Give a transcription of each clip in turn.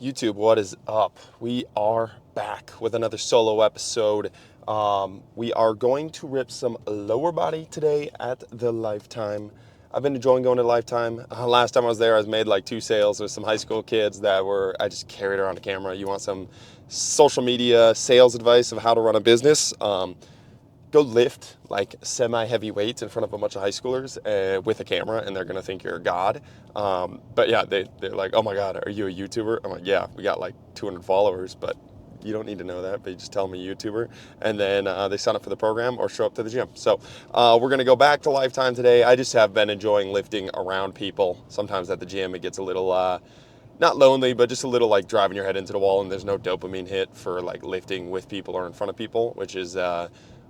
YouTube, what is up? We are back with another solo episode. We are going to rip some lower body today at the Lifetime. I've been enjoying going to Lifetime. Last time I was there, I was made like 2 sales with some high school kids I just carried around a camera. You want some social media sales advice of how to run a business? Go lift like semi-heavy weights in front of a bunch of high schoolers with a camera, and they're gonna think you're a god. But yeah, they're like, "Oh my god, are you a YouTuber?" I'm like, "Yeah, we got like 200 followers, but you don't need to know that. But you just tell them a YouTuber, and then they sign up for the program or show up to the gym." So we're gonna go back to Lifetime today. I just have been enjoying lifting around people. Sometimes at the gym it gets a little not lonely, but just a little like driving your head into the wall, and there's no dopamine hit for like lifting with people or in front of people, which is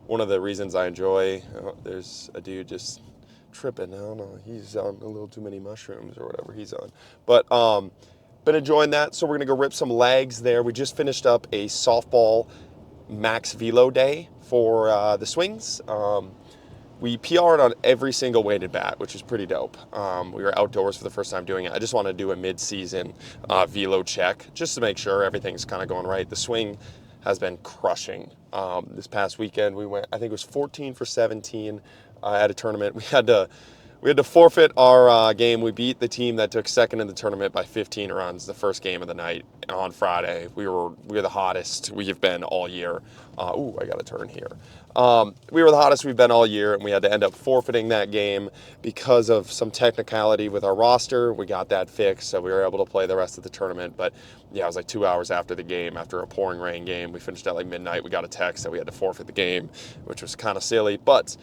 one of the reasons I enjoy. There's a dude just tripping. I don't know. He's on a little too many mushrooms or whatever he's on. But been enjoying that. So we're gonna go rip some legs there. We just finished up a softball max velo day for the swings. We PR'd on every single weighted bat, which is pretty dope. We were outdoors for the first time doing it. I just want to do a mid-season velo check just to make sure everything's kind of going right. The swing has been crushing. This past weekend, we went, I think it was 14 for 17 at a tournament. We had to forfeit our game. We beat the team that took second in the tournament by 15 runs, the first game of the night on Friday. We were the hottest we have been all year. I got a turn here. We were the hottest we've been all year, and we had to end up forfeiting that game because of some technicality with our roster. We got that fixed, so we were able to play the rest of the tournament. But yeah, it was like 2 hours after the game, after a pouring rain game. We finished at like midnight. We got a text that we had to forfeit the game, which was kind of silly. But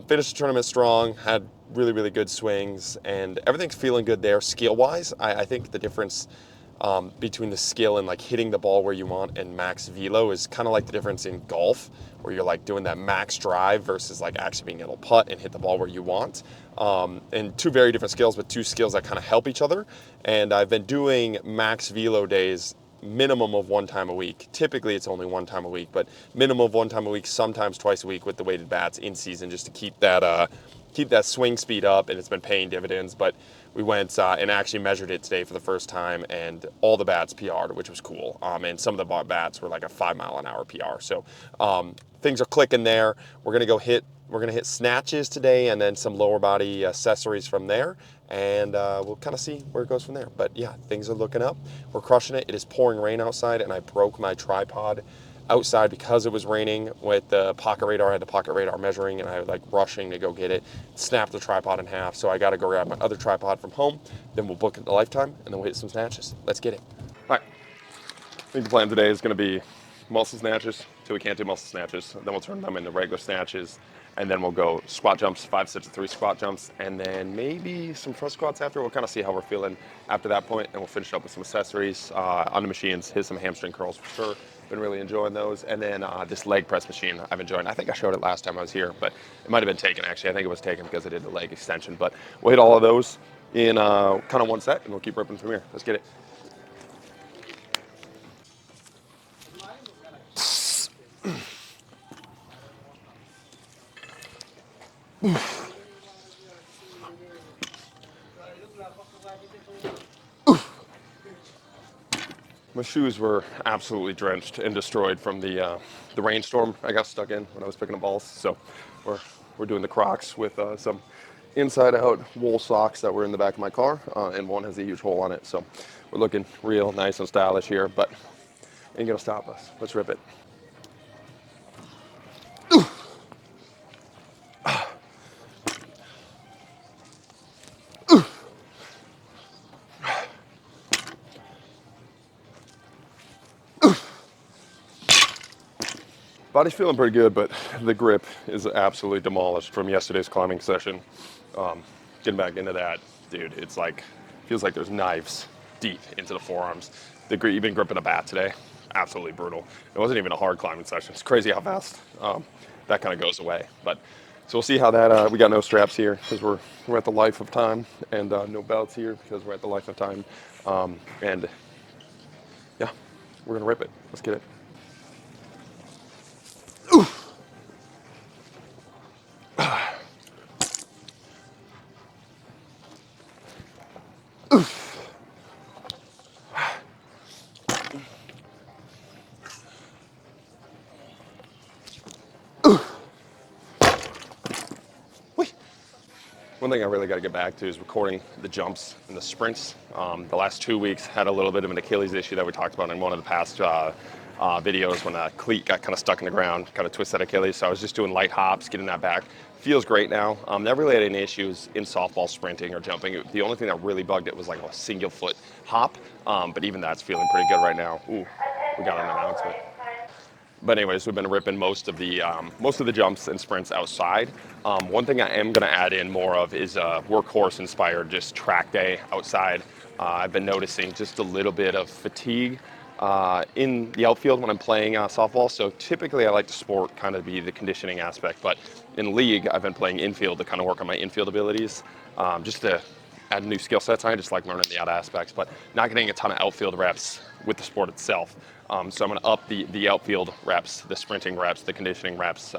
finished the tournament strong, had really, really good swings, and everything's feeling good there skill-wise. I think the difference between the skill and like hitting the ball where you want and max velo is kind of like the difference in golf, where you're like doing that max drive versus like actually being able to putt and hit the ball where you want. And two very different skills, but two skills that kind of help each other. And I've been doing max velo days minimum of one time a week. Typically it's only one time a week, but minimum of one time a week, sometimes twice a week with the weighted bats in season, just to keep that swing speed up, and it's been paying dividends. But we went and actually measured it today for the first time, and all the bats PR'd, which was cool. And some of the bats were like a 5 mile an hour PR. So things are clicking there. We're gonna hit snatches today, and then some lower body accessories from there, and we'll kind of see where it goes from there. But yeah, things are looking up. We're crushing it. It is pouring rain outside, and I broke my tripod outside because it was raining with the pocket radar. I had the pocket radar measuring, and I was like rushing to go get it. Snapped the tripod in half, so I got to go grab my other tripod from home. Then we'll book it at the Lifetime, and then we'll hit some snatches. Let's get it. All right. I think the plan today is going to be muscle snatches till we can't do muscle snatches. Then we'll turn them into regular snatches, and then we'll go squat jumps, 5 sets of 3 squat jumps, and then maybe some front squats after. We'll kind of see how we're feeling after that point, and we'll finish up with some accessories on the machines. Hit some hamstring curls for sure. Been really enjoying those, and then this leg press machine I've enjoyed. I think I showed it last time I was here, but it might have been taken actually. I think it was taken because I did the leg extension. But we'll hit all of those in kind of one set, and we'll keep ripping from here. Let's get it. My shoes were absolutely drenched and destroyed from the rainstorm I got stuck in when I was picking up balls. So we're doing the Crocs with some inside-out wool socks that were in the back of my car, and one has a huge hole on it. So we're looking real nice and stylish here, but ain't gonna stop us. Let's rip it. Body's feeling pretty good, but the grip is absolutely demolished from yesterday's climbing session. Getting back into that, dude, it's like, feels like there's knives deep into the forearms. Even gripping a bat today, absolutely brutal. It wasn't even a hard climbing session. It's crazy how fast that kind of goes away. But so we'll see how that. We got no straps here because we're at the life of time, and no belts here because we're at the life of time. And yeah, we're gonna rip it. Let's get it. Whee! One thing I really got to get back to is recording the jumps and the sprints. The last 2 weeks had a little bit of an Achilles issue that we talked about in one of the past videos when a cleat got kind of stuck in the ground, kind of twisted Achilles. So I was just doing light hops, getting that back. Feels great now. Never really had any issues in softball sprinting or jumping. The only thing that really bugged it was like a single foot hop. But even that's feeling pretty good right now. Ooh, we got an announcement. But anyways, we've been ripping most of the jumps and sprints outside. One thing I am going to add in more of is workhorse inspired, just track day outside. I've been noticing just a little bit of fatigue in the outfield when I'm playing softball. So typically I like to sport kind of be the conditioning aspect, but in league I've been playing infield to kind of work on my infield abilities, just to add new skill sets. I just like learning the other aspects, but not getting a ton of outfield reps with the sport itself. So I'm going to up the outfield reps, the sprinting reps, the conditioning reps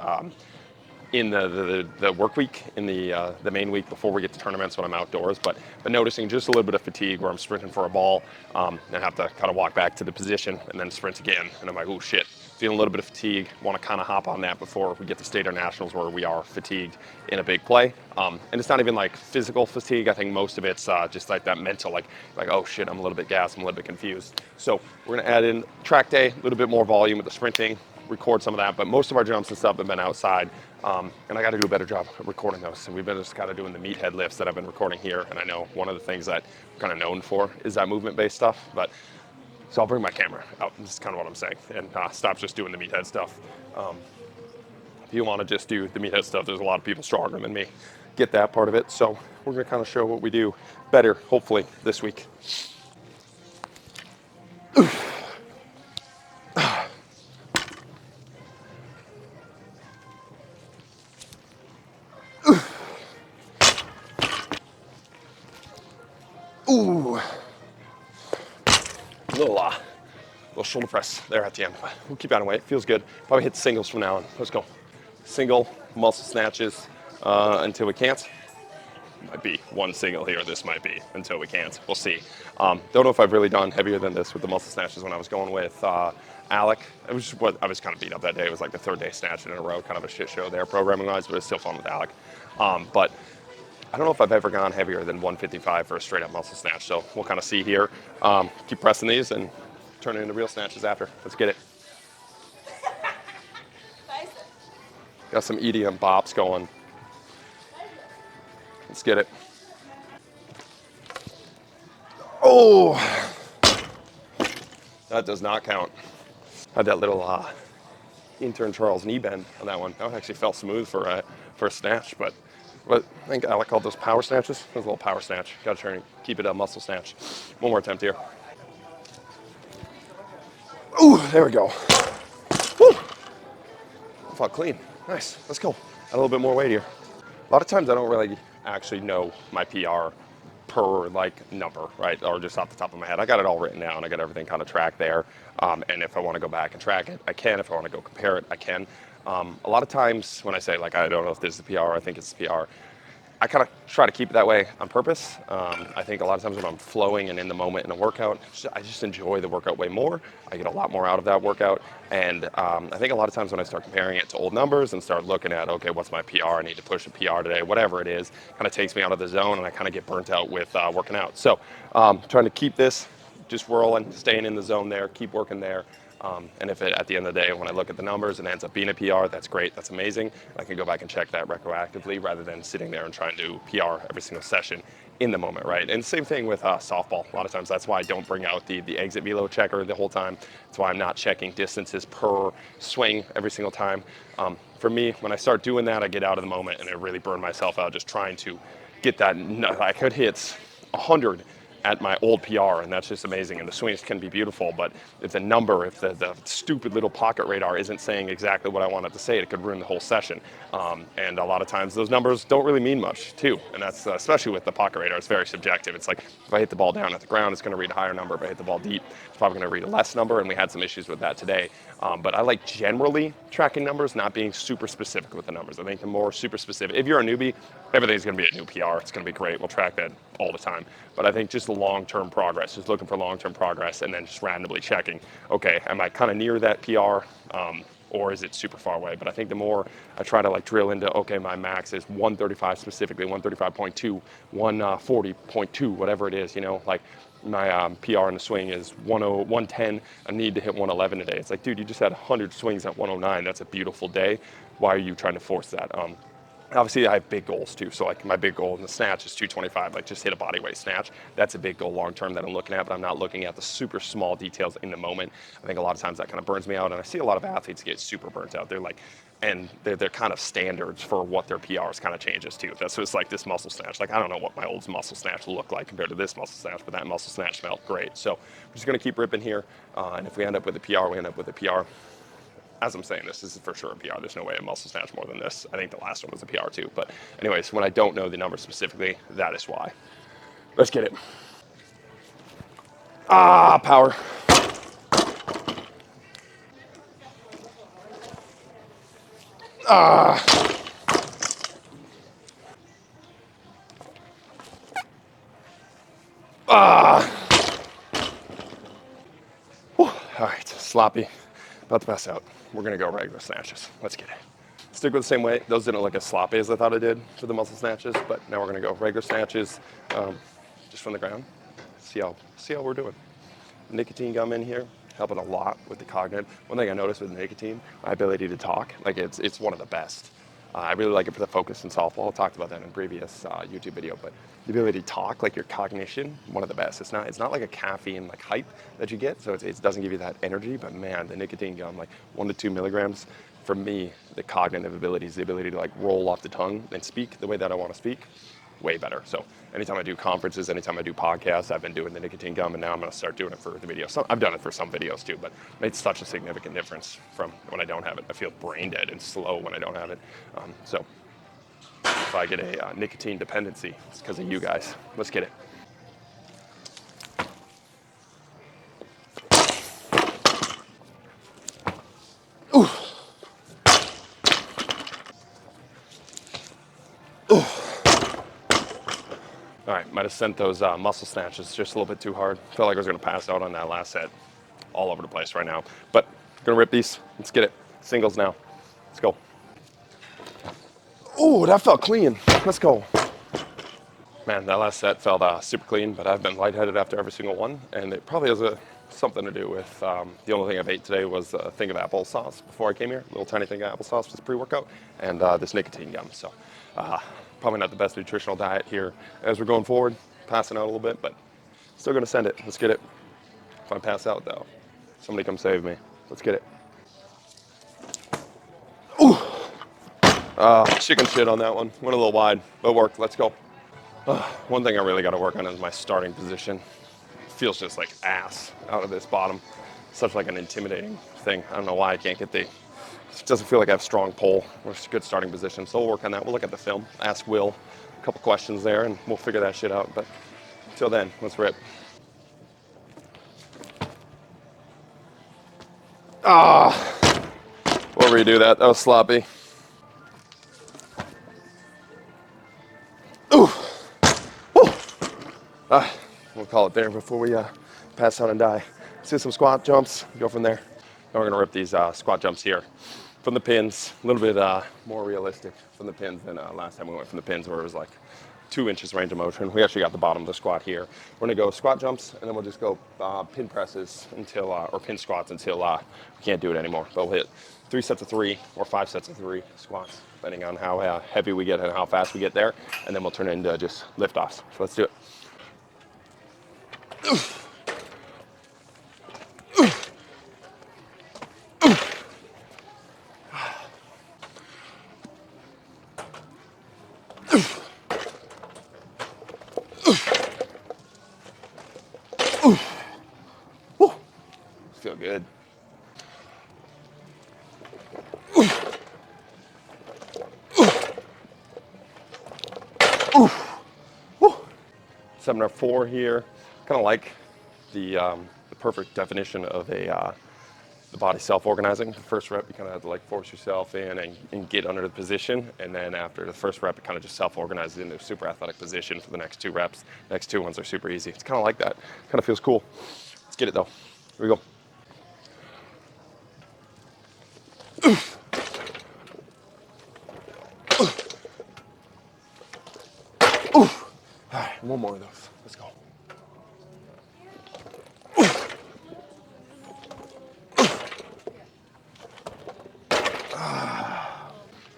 in the work week, in the main week before we get to tournaments when I'm outdoors. But noticing just a little bit of fatigue where I'm sprinting for a ball and have to kind of walk back to the position and then sprint again. And I'm like, oh shit, feeling a little bit of fatigue. Want to kind of hop on that before we get to state or nationals where we are fatigued in a big play. And it's not even like physical fatigue. I think most of it's just like that mental, like oh shit, I'm a little bit gassed, I'm a little bit confused. So we're gonna add in track day, a little bit more volume with the sprinting, record some of that, but most of our jumps and stuff have been outside. And I got to do a better job of recording those. So we've been just kind of doing the meathead lifts that I've been recording here. And I know one of the things that I'm kind of known for is that movement-based stuff. But so I'll bring my camera out. This is kind of what I'm saying, and stop just doing the meathead stuff. If you want to just do the meathead stuff, there's a lot of people stronger than me. Get that part of it. So we're going to kind of show what we do better, hopefully, this week. Ooh. Little shoulder press there at the end. We'll keep adding weight. Feels good. Probably hit singles from now on. Let's go. Single muscle snatches until we can't. Might be one single here. This might be until we can't. We'll see. Don't know if I've really done heavier than this with the muscle snatches when I was going with Alec. It was what I was kind of beat up that day. It was like the third day snatching in a row, kind of a shit show there programming wise, but it's still fun with Alec. But I don't know if I've ever gone heavier than 155 for a straight up muscle snatch. So we'll kind of see here. Keep pressing these and turn it into real snatches after. Let's get it. Got some EDM bops going. Let's get it. Oh, that does not count. Had that little intern Charles knee bend on that one. That one actually felt smooth for a snatch, but I think Alec called those power snatches. It was a little power snatch. Got to try and keep it a muscle snatch. One more attempt here. Ooh, there we go. Woo. Felt clean. Nice. Let's go. Add a little bit more weight here. A lot of times I don't really actually know my PR per like number, right? Or just off the top of my head. I got it all written down. I got everything kind of tracked there. And if I want to go back and track it, I can. If I want to go compare it, I can. A lot of times when I say like, I don't know if this is the PR, I think it's the PR, I kind of try to keep it that way on purpose. I think a lot of times when I'm flowing and in the moment in a workout, I just enjoy the workout way more. I get a lot more out of that workout. And I think a lot of times when I start comparing it to old numbers and start looking at, okay, what's my PR? I need to push a PR today, whatever it is, kind of takes me out of the zone and I kind of get burnt out with working out. So trying to keep this just whirling, staying in the zone there, keep working there. And if at the end of the day, when I look at the numbers and it ends up being a PR, that's great, that's amazing. I can go back and check that retroactively rather than sitting there and trying to do PR every single session in the moment, right? And same thing with softball. A lot of times that's why I don't bring out the exit velo checker the whole time. That's why I'm not checking distances per swing every single time. For me, when I start doing that, I get out of the moment and I really burn myself out just trying to get that. I could hit 100 at my old PR, and that's just amazing. And the swings can be beautiful, but if the number, if the stupid little pocket radar isn't saying exactly what I want it to say, it could ruin the whole session. And a lot of times those numbers don't really mean much too. And that's especially with the pocket radar, it's very subjective. It's like if I hit the ball down at the ground, it's gonna read a higher number. If I hit the ball deep, it's probably gonna read a less number. And we had some issues with that today. But I like generally tracking numbers, not being super specific with the numbers. I think the more super specific, if you're a newbie, everything's gonna be a new PR. It's gonna be great. We'll track that all the time. But I think just long-term progress, just looking for long-term progress, and then just randomly checking, okay, am I kind of near that PR? Or is it super far away? But I think the more I try to like drill into, okay, my max is 135 specifically, 135.2, 140.2, whatever it is, you know, like my PR in the swing is 110. I need to hit 111 today. It's like, dude, you just had 100 swings at 109. That's a beautiful day. Why are you trying to force that? Obviously, I have big goals too. So like my big goal in the snatch is 225, like just hit a body weight snatch. That's a big goal long term that I'm looking at, but I'm not looking at the super small details in the moment. I think a lot of times that kind of burns me out, and I see a lot of athletes get super burnt out. They're like, and they're kind of standards for what their PRs kind of changes too. That's just like this muscle snatch. Like I don't know what my old muscle snatch looked like compared to this muscle snatch, but that muscle snatch felt great. So we're just gonna keep ripping here, and if we end up with a PR, we end up with a PR. As I'm saying this is for sure a PR. There's no way a muscle snatch more than this. I think the last one was a PR too. But anyways, when I don't know the number specifically, that is why. Let's get it. Ah, power. Ah. Ah. Whew. All right, sloppy. About to pass out. We're gonna go regular snatches. Let's get it. Stick with the same weight. Those didn't look as sloppy as I thought I did for the muscle snatches, but now we're gonna go regular snatches, just from the ground. See how we're doing. Nicotine gum in here, helping a lot with the cognitive. One thing I noticed with nicotine, my ability to talk, like it's one of the best. I really like it for the focus in softball. I talked about that in a previous YouTube video, but the ability to talk, like your cognition, one of the best. It's not like a caffeine like hype that you get, so it doesn't give you that energy. But man, the nicotine gum, like 1 to 2 milligrams, for me, the cognitive abilities, the ability to like roll off the tongue and speak the way that I want to speak, way better. So anytime I do conferences, anytime I do podcasts, I've been doing the nicotine gum, and now I'm going to start doing it for the videos. So I've done it for some videos too, but it made such a significant difference from when I don't have it. I feel brain dead and slow when I don't have it. So if I get a nicotine dependency, it's because of you guys. Let's get it. Ooh. Ooh. All right, might have sent those muscle snatches just a little bit too hard. Felt like I was going to pass out on that last set. All over the place right now. But gonna rip these. Let's get it. Singles now. Let's go. Ooh, that felt clean. Let's go. Man, that last set felt super clean, but I've been lightheaded after every single one, and it probably has something to do with the only thing I've ate today was a thing of applesauce before I came here. A little tiny thing of applesauce was pre-workout, and this nicotine gum. So probably not the best nutritional diet here as we're going forward. Passing out a little bit, but still gonna send it. Let's get it. If I pass out though, somebody come save me. Let's get it. Ooh. Chicken shit on that one. Went a little wide, but worked. Let's go. One thing I really got to work on is my starting position. It feels just like ass out of this bottom. Such like an intimidating thing. I don't know why I can't get it doesn't feel like I have strong pull or a good starting position. So we'll work on that. We'll look at the film. Ask Will a couple questions there, and we'll figure that shit out. But until then, let's rip. We'll redo that. That was sloppy. Ooh. Woo. We'll call it there before we pass out and die. Let's do some squat jumps. Go from there. Now we're gonna rip these squat jumps here from the pins. A little bit more realistic from the pins than last time we went from the pins, where it was like 2 inches range of motion. We actually got the bottom of the squat here. We're gonna go squat jumps, and then we'll just go pin presses until, or pin squats until we can't do it anymore. But we'll hit 3 sets of 3 or 5 sets of 3 squats, depending on how heavy we get and how fast we get there. And then we'll turn it into just lift offs. So let's do it. Feel good. Woo. 7 or 4 here. Kind of like the perfect definition of a the body self-organizing. The first rep, you kind of have to like force yourself in and get under the position. And then after the first rep, it kind of just self-organizes into a super athletic position for the next 2 reps. Next 2 ones are super easy. It's kind of like that. Kind of feels cool. Let's get it though. Here we go. All right, 1 more of those. Let's go.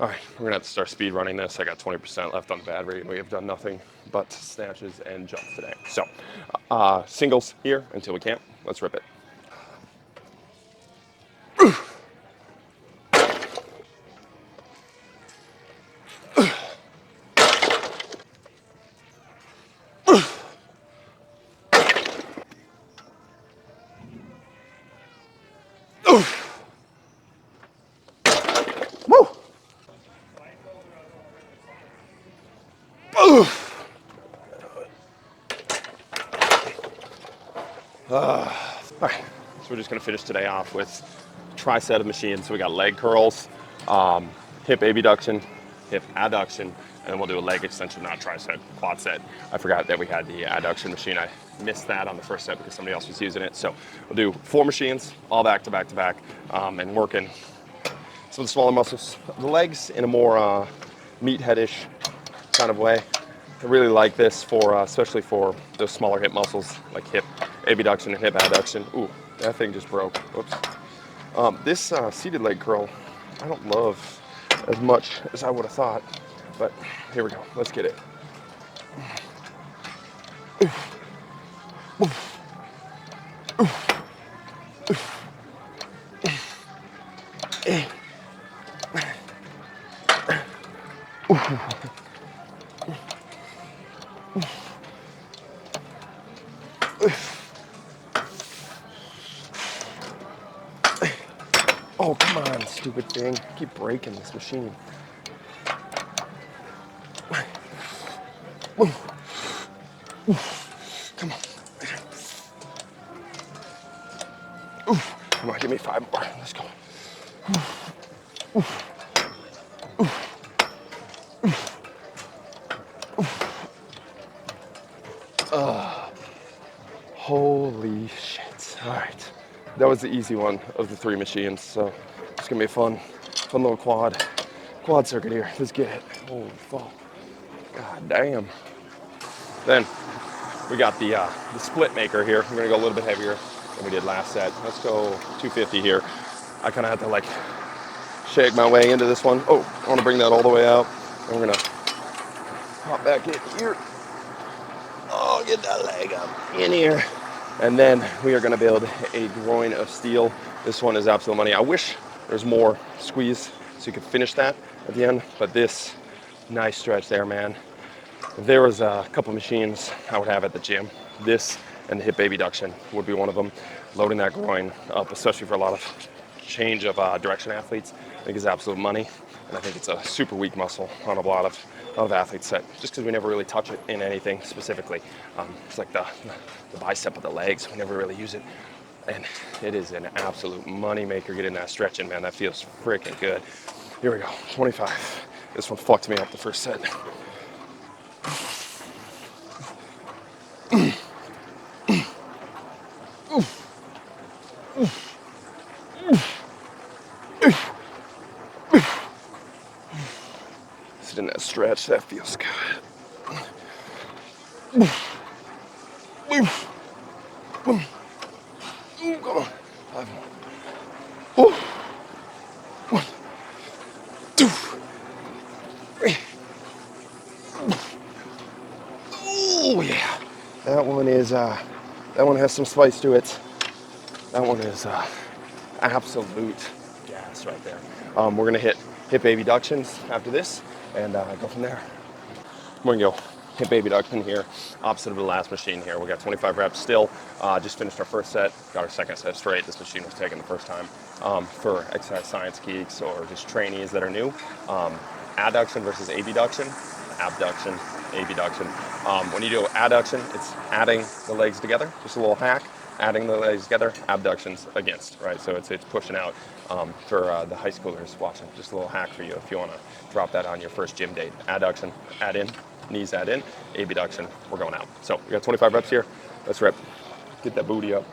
All right, we're gonna have to start speed running this. I got 20% left on the battery, and we have done nothing but snatches and jumps today. So, singles here until we can't. Let's rip it. Woo! All right, so we're just gonna finish today off with tri-set of machines. So we got leg curls, hip abduction, hip adduction, and then we'll do a leg extension, not tri-set, quad set. I forgot that we had the adduction machine. I missed that on the first set because somebody else was using it. So we'll do 4 machines, all back to back to back, and working some of the smaller muscles of the legs in a more meatheadish kind of way. I really like this for, especially for those smaller hip muscles like hip abduction and hip adduction. Ooh, that thing just broke. Whoops. This seated leg curl, I don't love as much as I would have thought, but here we go. Let's get it. Oh, come on, stupid thing. Keep breaking this machine. Come on. Come on, give me 5 more. Let's go. Holy shit. All right. That was the easy one of the 3 machines, so it's gonna be a fun little quad circuit here. Let's get it. Holy fuck. God damn. Then we got the split maker here. We're gonna go a little bit heavier than we did last set. Let's go 250 here. I kind of had to like shake my way into this one. Oh, I want to bring that all the way out. And we're gonna hop back in here. Oh, get that leg up in here. And then we are gonna build a groin of steel. This one is absolute money. I wish there's more squeeze so you could finish that at the end, but this, nice stretch there, man. If there was a couple machines I would have at the gym, this and the hip abduction would be one of them. Loading that groin up, especially for a lot of change of direction athletes, I think is absolute money. And I think it's a super weak muscle on a lot of athletes that, just because we never really touch it in anything specifically. It's like the bicep of the legs, we never really use it. And it is an absolute money maker getting that stretch in, man. That feels freaking good. Here we go, 25. This one fucked me up the first set. Sit in that stretch, that feels good. Come on. 5 more. 1, 2, 3. Oh yeah. That one has some spice to it. That one is absolute gas right there. We're gonna hit hip abductions after this and go from there. We're gonna go hip abduction here, opposite of the last machine here. We got 25 reps still. Just finished our first set, got our second set straight. This machine was taken the first time. For exercise science geeks or just trainees that are new, adduction versus abduction, abduction. When you do adduction, it's adding the legs together, just a little hack. adding the legs together, abductions against, right? So it's pushing out for the high schoolers watching. Just a little hack for you if you want to drop that on your first gym date. Adduction, add in, knees add in, abduction, we're going out. So we got 25 reps here. Let's rip. Get that booty up.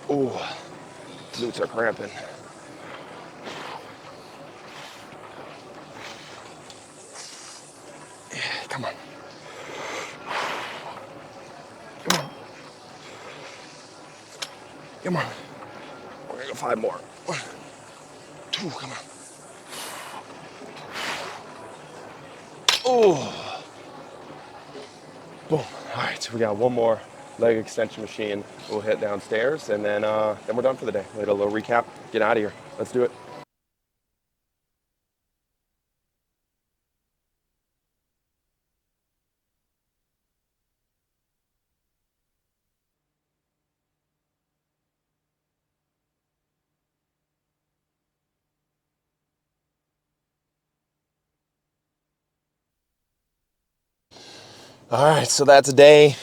Ooh, glutes are cramping. Yeah, come on. Come on. Come on. We're gonna go 5 more. 1, 2, come on. Oh. Boom. All right, so we got one more leg extension machine. We'll hit downstairs, and then we're done for the day. We'll hit a little recap, get out of here. Let's do it. All right, so that's a day.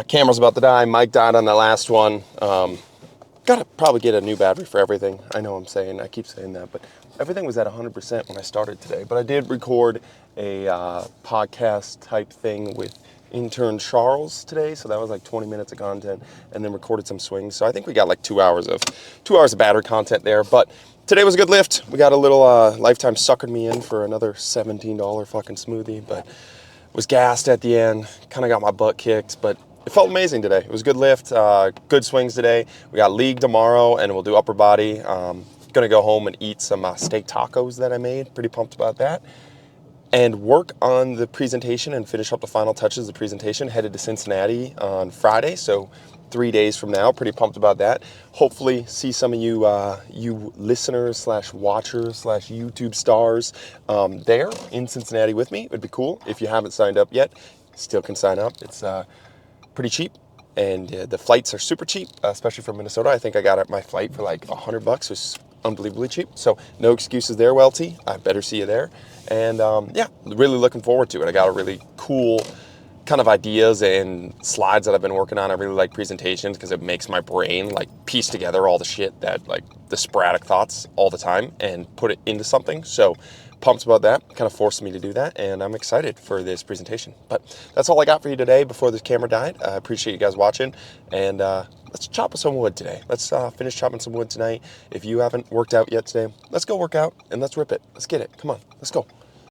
Camera's about to die. Mic died on the last one. Gotta probably get a new battery for everything. I know I keep saying that, but everything was at 100% when I started today. But I did record a podcast type thing with intern Charles today, so that was like 20 minutes of content, and then recorded some swings. So I think we got like 2 hours of battery content there. But today was a good lift. We got a little Lifetime suckered me in for another $17 fucking smoothie, but was gassed at the end. Kind of got my butt kicked, but it felt amazing today. It was a good lift, good swings today. We got league tomorrow, and we'll do upper body. Gonna go home and eat some steak tacos that I made. Pretty pumped about that. And work on the presentation and finish up the final touches of the presentation. Headed to Cincinnati on Friday, so 3 days from now. Pretty pumped about that. Hopefully see some of you you listeners / watchers / YouTube stars there in Cincinnati with me. It would be cool. If you haven't signed up yet, still can sign up. It's pretty cheap, and the flights are super cheap, especially from Minnesota. I think I got my flight for like $100. It was unbelievably cheap. So no excuses there, Welty. I better see you there. And yeah, really looking forward to it. I got a really cool kind of ideas and slides that I've been working on. I really like presentations because it makes my brain like piece together all the shit that like the sporadic thoughts all the time and put it into something. So pumped about that. Kind of forced me to do that, and I'm excited for this presentation. But that's all I got for you today before this camera died. I appreciate you guys watching, and let's chop some wood today. Let's finish chopping some wood tonight. If you haven't worked out yet today, let's go work out and let's rip it. Let's get it. Come on, let's go.